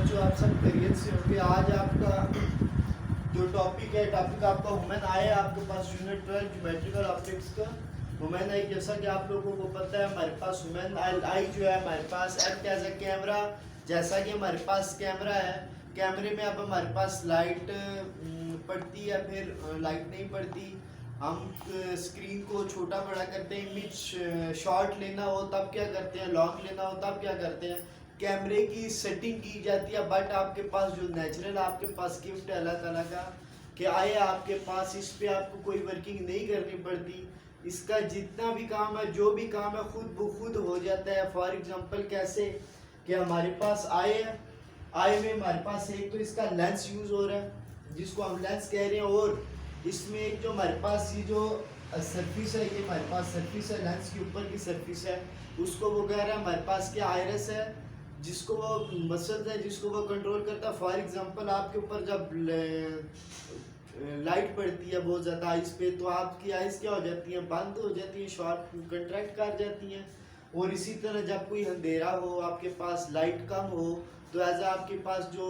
बच्चों, आप सब खैरियत से होंगे। आज आपका जो टॉपिक आपका वुमेन आई है आपके पास यूनिट 12 ज्योमेट्रिकल ऑब्जेक्ट्स का वुमेन आई। जैसा कि आप लोगों को पता है, हमारे पास वुमेन आई जो है हमारे पास एक्ट एज ए कैमरा। जैसा कि हमारे पास कैमरा है, कैमरे में अब हमारे पास लाइट पड़ती है, फिर लाइट नहीं पड़ती। हम स्क्रीन को छोटा बड़ा करते हैं, इमेज शॉर्ट लेना हो तब क्या करते हैं, लॉन्ग लेना हो तब क्या करते हैं, कैमरे की सेटिंग की जाती है। बट आपके पास जो नेचुरल आपके पास गिफ्ट है अल्लाह ताला का कि आए आपके पास, इस पे आपको कोई वर्किंग नहीं करनी पड़ती। इसका जितना भी काम है, जो भी काम है, खुद ब खुद हो जाता है। फॉर एग्जांपल कैसे कि हमारे पास आए है, आए में हमारे पास एक तो इसका लेंस यूज़ हो रहा है जिसको हम लेंस कह रहे हैं, और इसमें एक जो हमारे पास ये जो सरफिस है, ये हमारे पास सरफिस है, लेंस के ऊपर की सरफिस है, उसको वो कह रहा है हमारे पास क्या आयरस है, जिसको वो मसल है, जिसको वो कंट्रोल करता है। फॉर एग्जांपल आपके ऊपर जब लाइट पड़ती है बहुत ज़्यादा आइस पे, तो आपकी आइस क्या हो जाती है, बंद हो जाती है, शॉर्ट कंट्रैक्ट कर जाती हैं। और इसी तरह जब कोई अंधेरा हो, आपके पास लाइट कम हो, तो एज आपके पास जो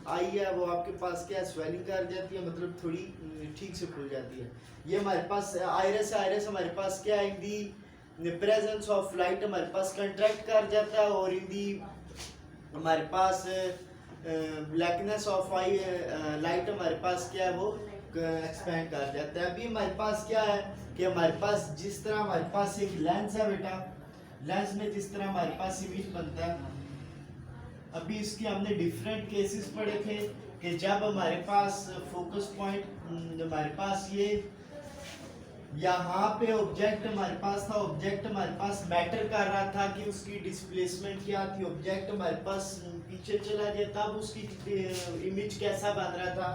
आई है वो आपके पास क्या स्वेलिंग कर जाती है, मतलब थोड़ी ठीक से खुल जाती है। ये हमारे पास आयरस है, आयरस हमारे पास क्या है, इन दी प्रेजेंस ऑफ लाइट हमारे पास कंट्रैक्ट कर जाता है, और इन दी हमारे पास ब्लैकनेस ऑफ आई लाइट हमारे पास क्या है, वो एक्सपेंड कर जाता है। अभी हमारे पास क्या है कि हमारे पास जिस तरह हमारे पास एक लेंस है बेटा, लेंस में जिस तरह हमारे पास इमेज बनता है, अभी इसके हमने डिफरेंट केसेस पढ़े थे कि जब हमारे पास फोकस पॉइंट हमारे पास ये यहाँ पे ऑब्जेक्ट हमारे पास था, ऑब्जेक्ट हमारे पास मैटर कर रहा था कि उसकी डिस्प्लेसमेंट क्या थी, ऑब्जेक्ट हमारे पास पीछे चला जाए तब उसकी इमेज कैसा बन रहा था,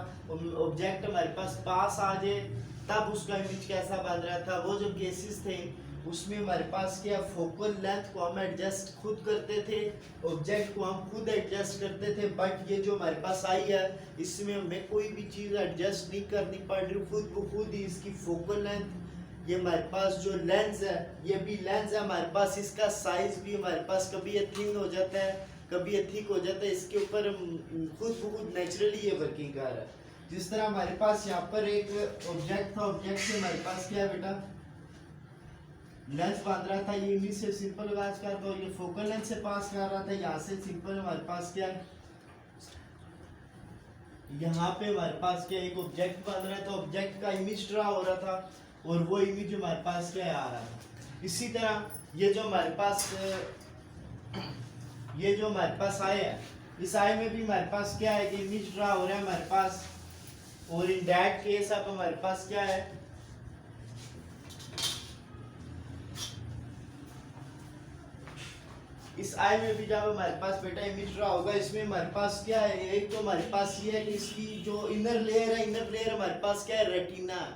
ऑब्जेक्ट हमारे पास आ जाए तब उसका इमेज कैसा बन रहा था। वो जो केसेस थे उसमें हमारे पास क्या, फोकल लेंथ को हम एडजस्ट खुद करते थे, ऑब्जेक्ट को हम खुद एडजस्ट करते थे। बट ये जो हमारे पास आई है, इसमें हमें कोई भी चीज़ एडजस्ट नहीं करनी पड़ रही, खुद ब खुद ही इसकी फोकल लेंथ, ये हमारे पास जो लेंस है, ये भी लेंस है हमारे पास, इसका साइज भी हमारे पास कभी ये थिन हो जाता है, कभी ये थिक हो जाता है। इसके ऊपर खुद ब खुद नेचुरली ये वर्किंग कर रहा है। जिस तरह हमारे पास यहाँ पर एक ऑब्जेक्ट था, ऑब्जेक्ट से हमारे पास क्या है बेटा, लेंस बांध रहा था, ये इमेज से सिंपल पास कर दो, ये फोकल लेंथ से पास कर रहा था, यहाँ से सिंपल हमारे पास क्या है, यहाँ पे हमारे पास क्या एक ऑब्जेक्ट बन रहा था, ऑब्जेक्ट का इमेज ड्रा हो रहा था, और वो इमेज हमारे पास क्या आ रहा था। इसी तरह ये जो हमारे पास ये जो हमारे पास आए है, इस आय में भी हमारे पास क्या है कि इमेज ड्रा हो रहा है हमारे पास, और इन दैट केस अब हमारे पास क्या है, इस आई में भी जब हमारे पास बेटा इमेज ड्रा होगा, इसमें हमारे पास क्या है, एक तो हमारे पास ये है कि इसकी जो इनर लेयर है, इनर लेयर हमारे पास क्या है, रेटिना।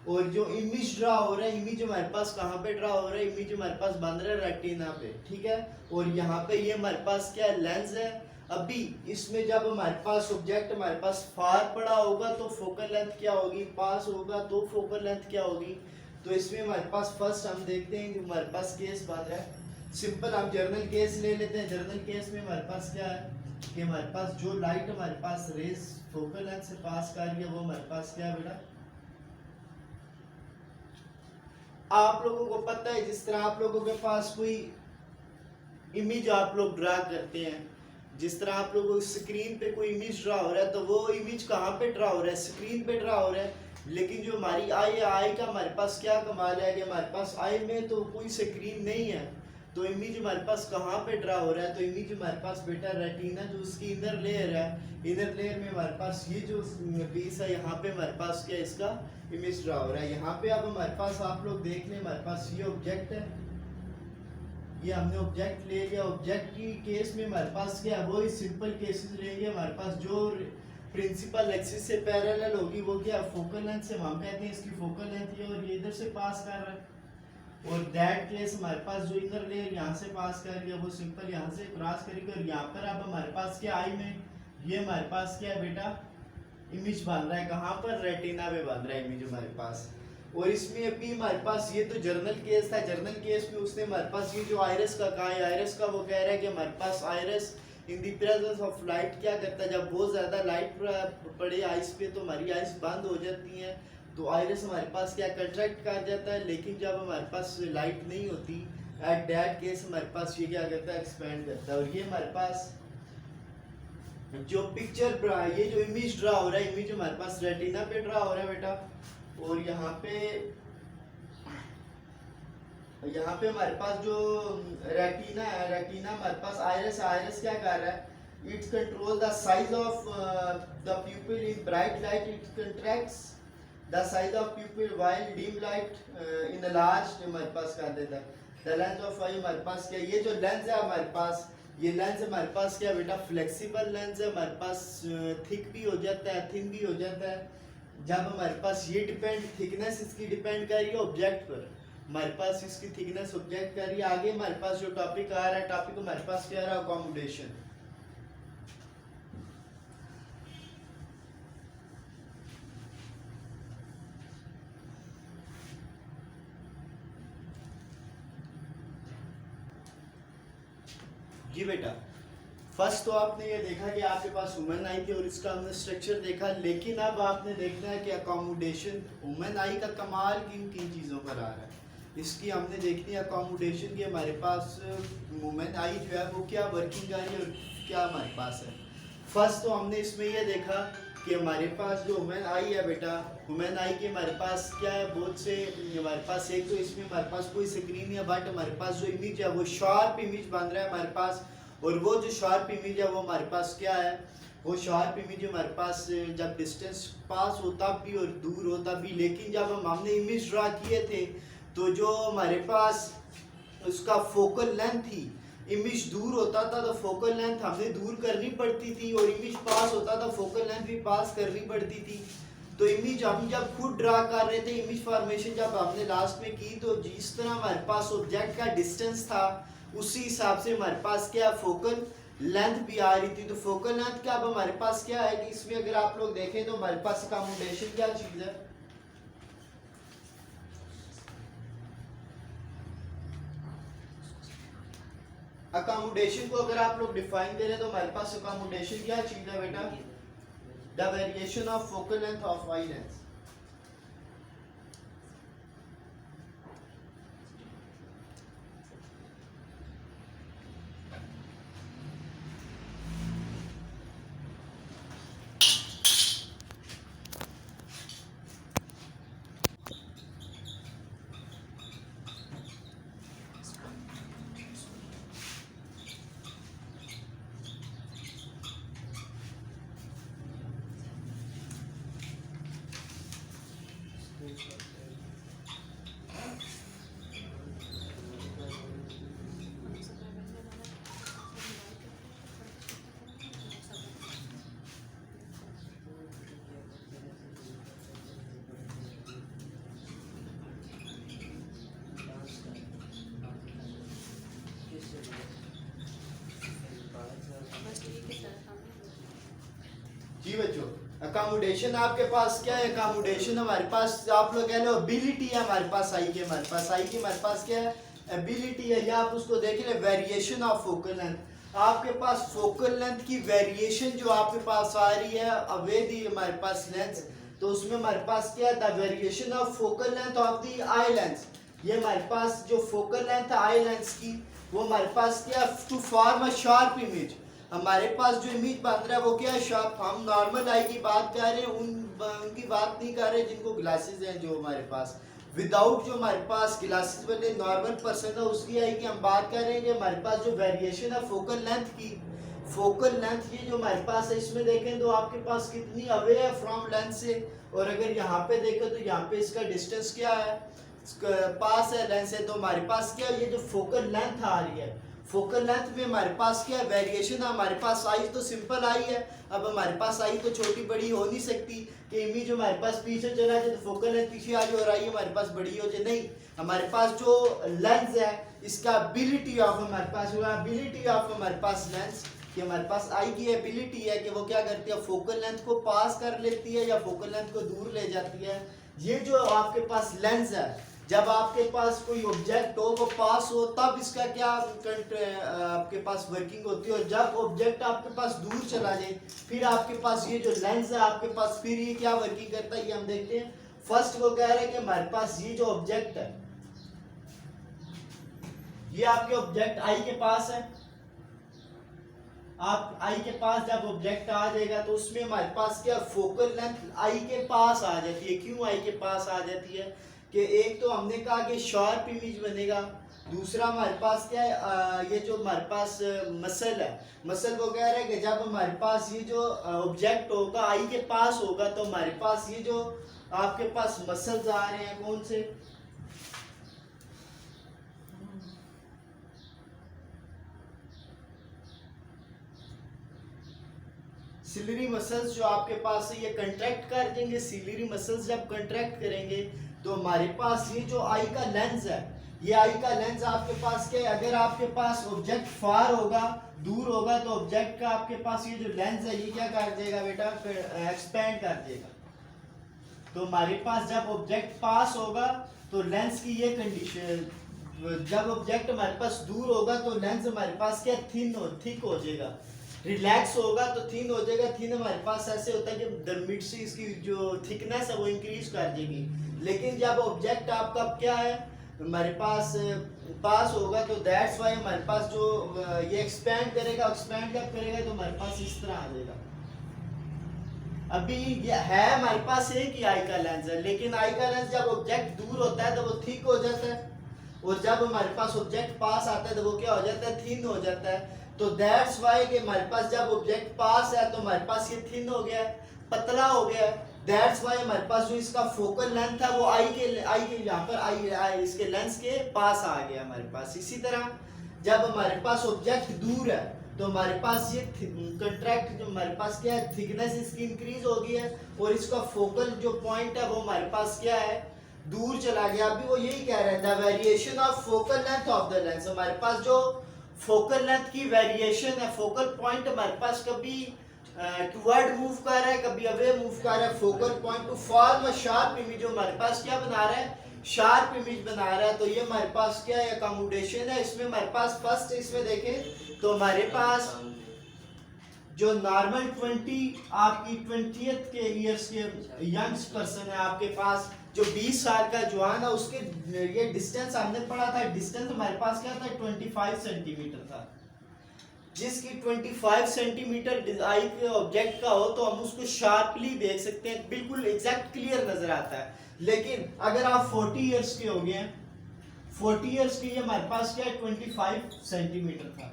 और जो इमेज ड्रा हो रहा है, इमेज हमारे पास कहाँ पे ड्रा हो रहा है, इमेज हमारे पास बन रहा है रेटिना पे, ठीक है। और यहाँ पे ये हमारे पास क्या है, लेंस है। अभी इसमें जब हमारे पास ऑब्जेक्ट हमारे पास फार पड़ा होगा तो फोकल लेंथ क्या होगी, पास होगा तो फोकल लेंथ क्या होगी। तो इसमें हमारे पास फर्स्ट हम देखते हैं कि हमारे पास केस बन रहा है, सिंपल हम जर्नल केस ले लेते हैं। जर्नल केस में हमारे पास क्या है कि हमारे पास जो लाइट हमारे पास रेज फोकल लेंथ से पास कर रही है, वो हमारे पास क्या है बेटा, आप लोगों को पता है जिस तरह आप लोगों के पास कोई इमेज आप लोग ड्रा करते हैं, जिस तरह आप लोगों स्क्रीन पे कोई इमेज ड्रा हो रहा है, तो वो इमेज कहाँ पे ड्रा हो रहा है, स्क्रीन पे ड्रा हो रहा है। लेकिन जो हमारी आई है, आई का हमारे पास क्या कमाल है कि हमारे पास आई में तो कोई स्क्रीन नहीं है, तो इमेज हमारे पास कहाँ पे ड्रा हो रहा है, तो इमेज हमारे पास बेटा रेटिना जो उसकी इनर लेयर है, इनर लेयर में हमारे पास ये जो पीस है, यहाँ पे हमारे पास क्या इसका इमेज ड्रा हो रहा है। यहाँ पे अब हमारे पास आप लोग देख लें, हमारे पास ये ऑब्जेक्ट है, ये हमने ऑब्जेक्ट ले लिया। ऑब्जेक्ट की केस में हमारे पास क्या है, वही सिंपल केसेस रहेंगे। हमारे पास जो प्रिंसिपल एक्सिस से पैरेलल होगी वो क्या, फोकल लेंथ से हम कहते हैं इसकी फोकल लेंथ ये, और ये इधर से पास कर रहा है। और दैट केस हमारे पास जो इनर लेयर यहाँ से पास कर गया, वो सिंपल यहाँ से क्रॉस करेगी। और यहाँ पर अब हमारे पास क्या आई में, ये हमारे पास क्या है बेटा, इमेज बन रहा है कहाँ पर, रेटिना पे बन रहा है इमेज हमारे पास। और इसमें अभी हमारे पास ये तो जर्नल केस था, जर्नल केस में उसने हमारे पास ये जो आयरस का कहा है, आयरस का वो कह रहा है कि हमारे पास iris in the presence of light क्या करता है, जब बहुत ज़्यादा लाइट पड़े आइस पे तो हमारी आइस बंद हो जाती हैं, तो आइरिस हमारे पास क्या कंट्रैक्ट कर जाता है। लेकिन जब हमारे पास लाइट नहीं होती, एट दैट केस हमारे पास ये क्या करता है, एक्सपेंड करता है। और ये हमारे पास जो पिक्चर, ये जो इमेज ड्रा हो रहा है, इमेज हमारे पास रेटिना पे ड्रा हो रहा है बेटा। और यहाँ पे हमारे पास जो रेटिना है, रेटिना हमारे पास आइरिस, आइरिस क्या कर रहा है, it's control the size of the pupil in bright light, it contracts the size of pupil while dim light in the large, हमारे पास कर देता है। द लेंस ऑफ आई हमारे पास क्या, ये जो लेंस है हमारे पास, ये लेंस हमारे पास क्या बेटा, फ्लेक्सिबल लेंस है हमारे पास, थिक भी हो जाता है, थिन भी हो जाता है। जब हमारे पास ये डिपेंड, थिकनेस इसकी डिपेंड कर रही है ऑब्जेक्ट पर, हमारे पास इसकी थिकनेस ऑब्जेक्ट कर रही है। आगे हमारे पास जो टॉपिक आ रहा है, टॉपिक हमारे पास क्या रहा, अकोमोडेशन। जी बेटा, फर्स्ट तो आपने ये देखा कि आपके पास वुमेन आई थी और इसका हमने स्ट्रक्चर देखा, लेकिन अब आपने देखना है कि अकोमोडेशन, वुमेन आई का कमाल किन किन चीज़ों पर आ रहा है, इसकी हमने देखनी है अकोमोडेशन की। हमारे पास वुमेन आई जो है वो क्या वर्किंग कर रही है और क्या हमारे पास है। फर्स्ट तो हमने इसमें ये देखा कि हमारे पास जो वुमेन आई है बेटा, वुमेन आई के हमारे पास क्या है, बहुत से हमारे पास, एक तो इसमें हमारे पास कोई स्क्रीन है, बट हमारे पास जो इमेज है वो शार्प इमेज बन रहा है हमारे पास। और वो जो शार्प इमेज है वो हमारे पास क्या है, वो शार्प इमेज हमारे पास जब डिस्टेंस पास होता भी और दूर होता भी। लेकिन जब हमने इमेज ड्रा किए थे तो जो हमारे पास उसका फोकल लेंथ थी, इमेज दूर होता था तो फोकल लेंथ हमें दूर करनी पड़ती थी, और इमेज पास होता था फोकल लेंथ भी पास करनी पड़ती थी। तो इमेज हम जब खुद ड्रा कर रहे थे, इमेज फॉर्मेशन जब हमने लास्ट में की, तो जिस तरह हमारे पास ऑब्जेक्ट का डिस्टेंस था उसी हिसाब से हमारे पास क्या फोकल लेंथ भी आ रही थी। तो फोकल लेंथ क्या, अब हमारे पास क्या है कि इसमें अगर आप लोग देखें तो हमारे पास अकोमोडेशन क्या चीज है, अकोमोडेशन को अगर आप लोग डिफाइन करें तो हमारे पास अकोमोडेशन क्या चीज है बेटा, the variation of focal length of eye lens. जी बच्चों, अकोमोडेशन आपके पास क्या है, अकोमोडेशन हमारे पास आप लोग कह लो एबिलिटी है हमारे पास आई की, हमारे पास आई की हमारे पास क्या है, एबिलिटी है। या आप उसको देख ले वेरिएशन ऑफ फोकल लेंथ, आपके पास फोकल लेंथ की वेरिएशन जो आपके पास आ रही है अवे दी हमारे पास लेंस, तो उसमें हमारे पास क्या है, the variation of focal length of the eye lens. ये हमारे पास जो फोकल लेंथ है आई लेंस की, वो हमारे पास क्या, to form a sharp image, हमारे पास जो इमेज बन रहा है वो क्या है, शार्प। हम नॉर्मल आई की बात कर रहे हैं, उनकी बात नहीं कर रहे जिनको ग्लासेस हैं, जो हमारे पास विदाउट जो हमारे पास ग्लासेस वाले नॉर्मल पर्सन है उसकी आई की हम बात कर रहे हैं। कि हमारे पास जो वेरिएशन है फोकल लेंथ की, फोकल लेंथ ये जो हमारे पास है, इसमें देखें तो आपके पास कितनी अवे है फ्रॉम लेंथ से, और अगर यहाँ पे देखें तो यहाँ पे इसका डिस्टेंस क्या है, पास है लेंथ से, तो हमारे पास क्या, ये जो फोकल लेंथ आ रही है, फोकल लेंथ में हमारे पास क्या वेरिएशन है, हमारे पास आई तो सिंपल आई है, अब हमारे पास आई तो छोटी बड़ी हो नहीं सकती कि इमेज हमारे पास पीछे चला जाए तो फोकल लेंथ पीछे आ जाए और आई हमारे पास बड़ी हो जाए, नहीं। हमारे पास जो लेंस है इसका एबिलिटी ऑफ हमारे पास हुआ, एबिलिटी ऑफ हमारे पास लेंस कि हमारे पास आई की एबिलिटी है कि वो क्या करती है, फोकल लेंथ को पास कर लेती है या फोकल लेंथ को दूर ले जाती है। ये जो आपके पास लेंस है, जब आपके पास कोई ऑब्जेक्ट हो वो पास हो तब इसका क्या आपके पास वर्किंग होती है, और जब ऑब्जेक्ट आपके पास दूर चला जाए फिर आपके पास ये जो लेंस है आपके पास फिर ये क्या वर्किंग करता है ये हम देखते हैं। फर्स्ट वो कह रहे हैं कि हमारे पास ये जो ऑब्जेक्ट है ये आपके ऑब्जेक्ट आई के पास है। आप आई के पास जब ऑब्जेक्ट आ जाएगा तो उसमें हमारे पास क्या फोकल लेंथ आई के पास आ जाती है। क्यों आई के पास आ जाती है कि एक तो हमने कहा कि शार्प इमेज बनेगा, दूसरा हमारे पास क्या है ये जो हमारे पास मसल है, मसल वो कह रहा है कि जब हमारे पास ये जो ऑब्जेक्ट होगा आई के पास होगा तो हमारे पास ये जो आपके पास मसल्स आ रहे हैं कौन से, सिलरी मसल्स जो आपके पास है ये कंट्रैक्ट कर देंगे। सिलरी मसल्स जब कंट्रैक्ट करेंगे तो हमारे पास ये जो आई का लेंस है, ये आई का लेंस आपके पास क्या है, अगर आपके पास ऑब्जेक्ट फार होगा दूर होगा तो ऑब्जेक्ट का आपके पास ये जो लेंस है ये क्या कर देगा बेटा, एक्सपेंड कर देगा। तो हमारे पास जब ऑब्जेक्ट पास होगा तो लेंस की ये कंडीशन, जब ऑब्जेक्ट हमारे पास दूर होगा तो लेंस हमारे पास क्या थिक हो जाएगा, रिलैक्स होगा तो थिन हो जाएगा। थिन हमारे पास ऐसे होता है कि मिड से इसकी जो थिकनेस है वो इंक्रीज कर देगी। लेकिन जब ऑब्जेक्ट आपका क्या है हमारे पास पास होगा तो दैट्स वाई हमारे पास जो ये एक्सपेंड करेगा, एक्सपेंड कब करेगा तो हमारे पास इस तरह आ जाएगा। अभी ये है हमारे पास एक ही आई का लेंस है, लेकिन आई का लेंस जब ऑब्जेक्ट दूर होता है तो वो थिक हो जाता है, और जब हमारे पास ऑब्जेक्ट पास आता है तो वो क्या हो जाता है, थिन हो जाता है। तो दैट्स वाई कि हमारे पास जब ऑब्जेक्ट पास है तो हमारे पास ये थिन हो गया, पतला हो गया। दैट्स वाई हमारे पास जो इसका फोकल लेंथ था वो आई के यहाँ पर आई इसके लेंस के पास आ गया हमारे पास। इसी तरह जब हमारे पास ऑब्जेक्ट दूर है तो हमारे पास ये कंट्रैक्ट जो हमारे पास क्या है, थिकनेस इसकी इंक्रीज हो गई है, और इसका फोकल जो पॉइंट है वो हमारे पास क्या है, दूर चला गया। अभी वो यही कह रहे हैं the variation of focal length of the lens, हमारे पास जो फोकल लेंथ की वेरिएशन है, फोकल पॉइंट हमारे पास कभी टुवर्ड मूव कर रहा है कभी अवे मूव कर रहा है। Focal point two form a sharp image, जो हमारे पास क्या बना रहा है, शार्प इमेज बना रहा है। तो ये हमारे पास क्या है, अकोमोडेशन है। इसमें हमारे पास फर्स्ट इसमें देखें तो हमारे पास जो नॉर्मल 20 आपकी 20th के ईयर्स के यंग पर्सन है आपके पास, जो 20 साल का जवान है उसके ये डिस्टेंस हमने पढ़ा था, डिस्टेंस हमारे पास क्या था 25 सेंटीमीटर था। जिसकी 25 सेंटीमीटर आई के ऑब्जेक्ट का हो तो हम उसको शार्पली देख सकते हैं, बिल्कुल एग्जैक्ट क्लियर नजर आता है। लेकिन अगर आप 40 इयर्स के हो गए हैं, 40 इयर्स के, ये हमारे पास क्या है 25 सेंटीमीटर था।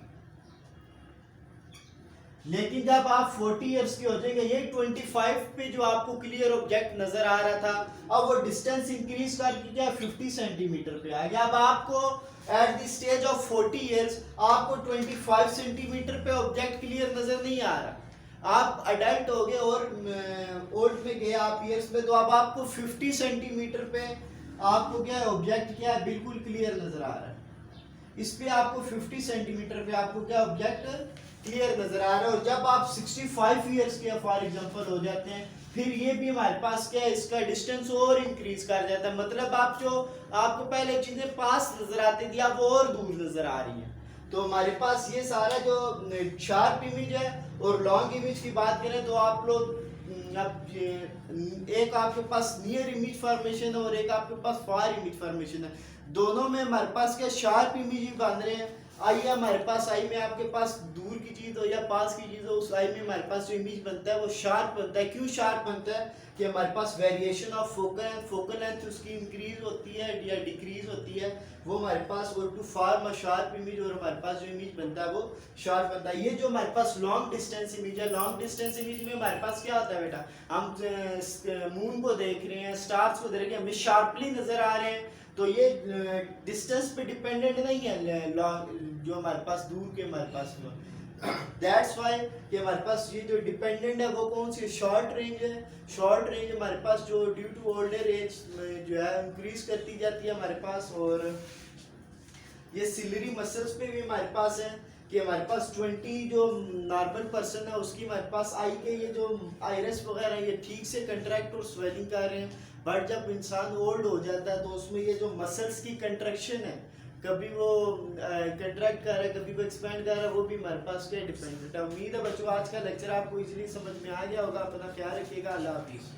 लेकिन जब आप 40 इयर्स के हो जाएंगे, ये 25 पे जो आपको क्लियर ऑब्जेक्ट नजर आ रहा था, अब वो डिस्टेंस इंक्रीज करके क्या 50 सेंटीमीटर पे आ गया। अब आपको at the stage of 40 years आपको 25 सेंटीमीटर पे ऑब्जेक्ट क्लियर नजर नहीं आ रहा। आप अडल्ट हो गए और ओल्ड में गए आप ईयर्स में, तो अब आपको 50 सेंटीमीटर पे आपको क्या ऑब्जेक्ट क्या है, बिल्कुल क्लियर नजर आ रहा है। इस पे आपको 50 सेंटीमीटर पे आपको क्या ऑब्जेक्ट क्लियर नजर आ रहा है। और जब आप 65 इयर्स के फॉर एग्जांपल हो जाते हैं, फिर ये भी हमारे पास क्या है, इसका डिस्टेंस और इंक्रीज कर जाता है। मतलब आप जो आपको पहले चीजें पास नजर आती थी आप वो और दूर नजर आ रही हैं। तो हमारे पास ये सारा जो शार्प इमेज है और लॉन्ग इमेज की बात करें तो आप लोग अब एक आपके पास नियर इमेज फॉर्मेशन है और एक आपके पास फार इमेज फॉर्मेशन है। दोनों में हमारे पास क्या शार्प इमेज ही बन रहे हैं। आई हमारे पास आई में आपके पास दूर की चीज हो या पास की चीज हो, उस आई में हमारे पास जो इमेज बनता है वो शार्प बनता है। क्यों शार्प बनता है कि हमारे पास वेरिएशन ऑफ फोकल लेंथ उसकी इंक्रीज होती है या डिक्रीज होती है, वो हमारे पास वो to form a sharp image, और हमारे पास जो इमेज बनता है वो शार्प बनता है। ये जो हमारे पास लॉन्ग डिस्टेंस इमेज है, लॉन्ग डिस्टेंस इमेज में हमारे पास क्या होता है बेटा, हम मून को देख रहे हैं, स्टार्स को देख रहे हैं, हमें शार्पली नजर आ रहे हैं। तो ये डिस्टेंस पे डिपेंडेंट नहीं है जो हमारे पास दूर के हमारे पास दैट्स वाई कि हमारे पास ये जो डिपेंडेंट है वो कौन सी शॉर्ट रेंज है। शॉर्ट रेंज हमारे पास जो ड्यू टू ओल्डर एज जो है इंक्रीज करती जाती है हमारे पास। और ये सिलरी मसल्स पे भी हमारे पास है कि हमारे पास 20 जो नॉर्मल पर्सन है उसकी हमारे पास आई के ये जो आयरस वगैरह ये ठीक से कंट्रैक्ट और स्वेलिंग कर रहे हैं। बट जब इंसान ओल्ड हो जाता है तो उसमें ये जो मसल्स की कंट्रैक्शन है, कभी वो कंट्रैक्ट कर रहा है, कभी वो एक्सपेंड कर रहा है, वो भी हमारे पास क्या डिपेंडेंट है। उम्मीद है बच्चों आज का लेक्चर आपको इजीली समझ में आ गया होगा। अपना ख्याल रखिएगा। अल्लाह हाफिज़।